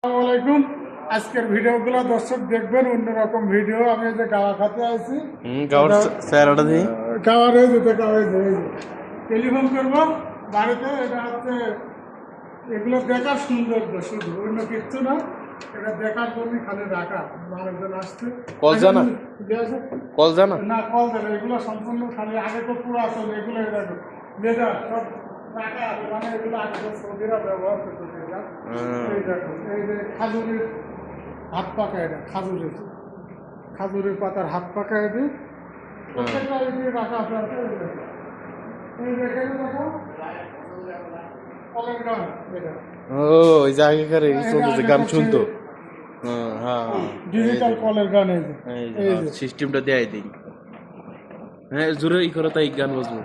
আসসালামু আলাইকুম। আজকের ভিডিওগুলো দর্শক দেখবেন অন্যরকম ভিডিও। আমি এই যে গাওয়া খাতে আছি, গাওয়ার স্যারটা দিই গাওয়ার হয়ে যেতে টেলিফোন করবো বাড়িতে। এটা হচ্ছে এগুলো দেখার সৌন্দর্য, শুধু অন্য কিচ্ছু না। এটা দেখার জন্য খালি রাখা, মানুষজন আসছে। কল জানা কল জানা না, কল দেবে এগুলো সম্পূর্ণ খালি। আগে তো পুরাতন এগুলো, দেখো লেদার সব রাখা আছে, মানে এগুলো আগে তো সৌদিরা ব্যবহার করতো। এই দেখো, এই যে খাজুরের হাত পাকা, এটা খাজুরের পাতার হাত পাকা। এটি প্রত্যেকটা এটি রাখা আছে। এই দেখে দেখো কলের গান, এটা ওই যে আগেকার চলতেছে গান শুনতো। হ্যাঁ ডিজিটাল কলের গান। এই যে সিস্টেমটা দেয় দিই। হ্যাঁ জোরে ই করে তাই গান বাজবো।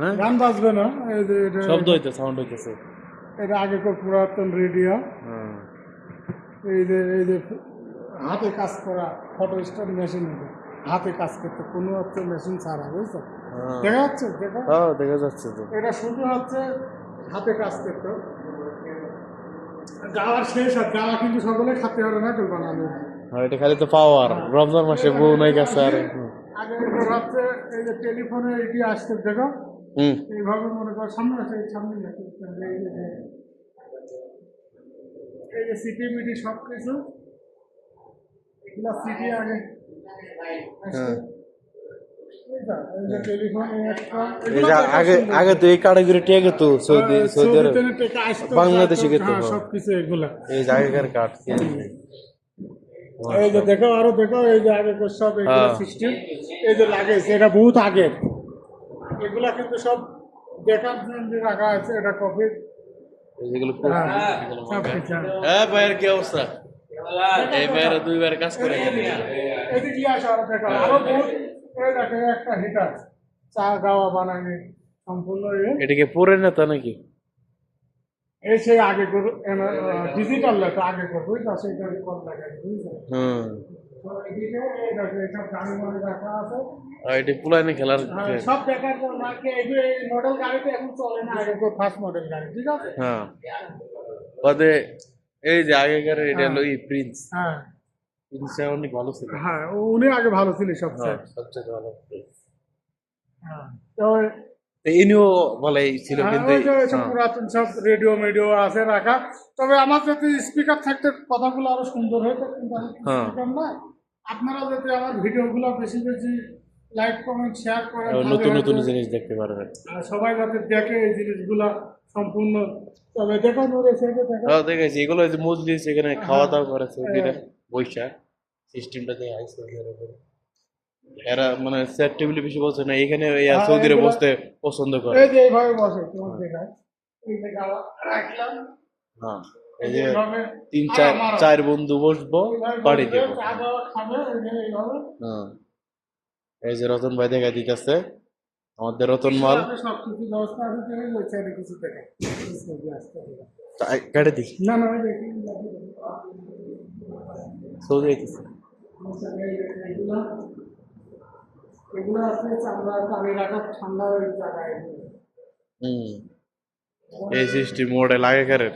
হ্যাঁ গান বাজবে না, এই যে এটা শব্দ হইতে সাউন্ড হইতেছে। এটা আগেকার পুরাতন রেডিও। এই যে হাতে কাজ করা ফটো স্টার মেশিন, হাতে কাজ করতে কোনো হচ্ছে মেশিন ছাড়া, বুঝছো? দেখা যাচ্ছে, দেখা যাচ্ছে তো। এটা শুধু হচ্ছে হাতে কাজ করতো। গাওয়ার শেষ আর গাওয়া কিন্তু সকলে খাতে হবে না, কেউ বানাবে। এটা খালি তো পাওয়ার রমজান মাসে বউ নাই গেছে আর আগে হচ্ছে এই যে টেলিফোনে এটি আসতে, দেখো এইভাবে মনে করো সামনে আছে, সামনে এই যে সিটি মিটি সব কিছু, এগুলা সিটি আগে আগে তো এই কার্ডগুলো টেকে তো সৌদি আরব বাংলাদেশে গেতো সবকিছু এগুলা। এই আগেকার কার্ড এই যে দেখো, আরো দেখো, এই যে আগে সব এগুলো সিস্টেম, এই যে লাগেছে, এটা বহুত আগের। এগুলা কিন্তু সব দেখার জন্য রাখা আছে। এটা কফি হ্যাঁ ভাইয়ের কি অবস্থা? এই ভাইয়ের দুইবার কাজ করে এদিকে আসো, আরো দেখো, আরো বহুত। এই দেখো একটা হিটার, চা গাওয়া বানানি সম্পূর্ণ। এটাকে পরে না তা নাকি? এই সেই আগে ডিজিটাল লেখা আগে করবো, সেটা কল লাগাই, বুঝছো? এটি পুলাইনে খেলার সব দেখার মডেল গাড়িতে এখন চলে না, আগে ফার্স্ট মডেল গাড়ি, ঠিক আছে? হ্যাঁ ওদের এই যে আগেকার এটা হলো প্রিন্স। হ্যাঁ, প্রিন্স অনেক ভালো ছিল। হ্যাঁ উনি আগে ভালো ছিল সবচেয়ে ভালো। হ্যাঁ, তো ইনিও ভালো ছিল কিন্তু পুরাতন সব রেডিও মেডিও আছে রাখা। তবে আমার যদি স্পিকার থাকতে কথাগুলো আরো সুন্দর হতো, কিন্তু স্পিকার না। আপনারা যদি আমার ভিডিওগুলো বেশি বেশি লাইক কমেন্ট শেয়ার করেন, নতুন নতুন জিনিস দেখতে পারবেন। আর সবাই যাতে দেখে এই জিনিসগুলা সম্পূর্ণ। তবে দেখো দেখেছি এগুলো যে মজলিস, এখানে খাওয়া দাওয়া করে সৌদিরা বৈশা সিস্টেমটা দিয়ে আইসে এরা মানে সেট টেবিলে বেশি বসে না, এখানে সৌদিরা বসতে পছন্দ করে। এই যে এইভাবে বসে, তোমার দেখায় এই যে গাওয়া রাখলাম। হ্যাঁ এই যে তিন চার বন্ধু বসবো, পাড়ি দেবো। হ্যাঁ এই যে রতন ভাই দেখা দিতেছে, আমাদের রতন মাল কেটে দিই না না সৌদি আইতেছে। এগুলো আছে চামড়া পানি রাখার ঠান্ডা জায়গায়। এই সিস্টেম মডেল আগেকারের।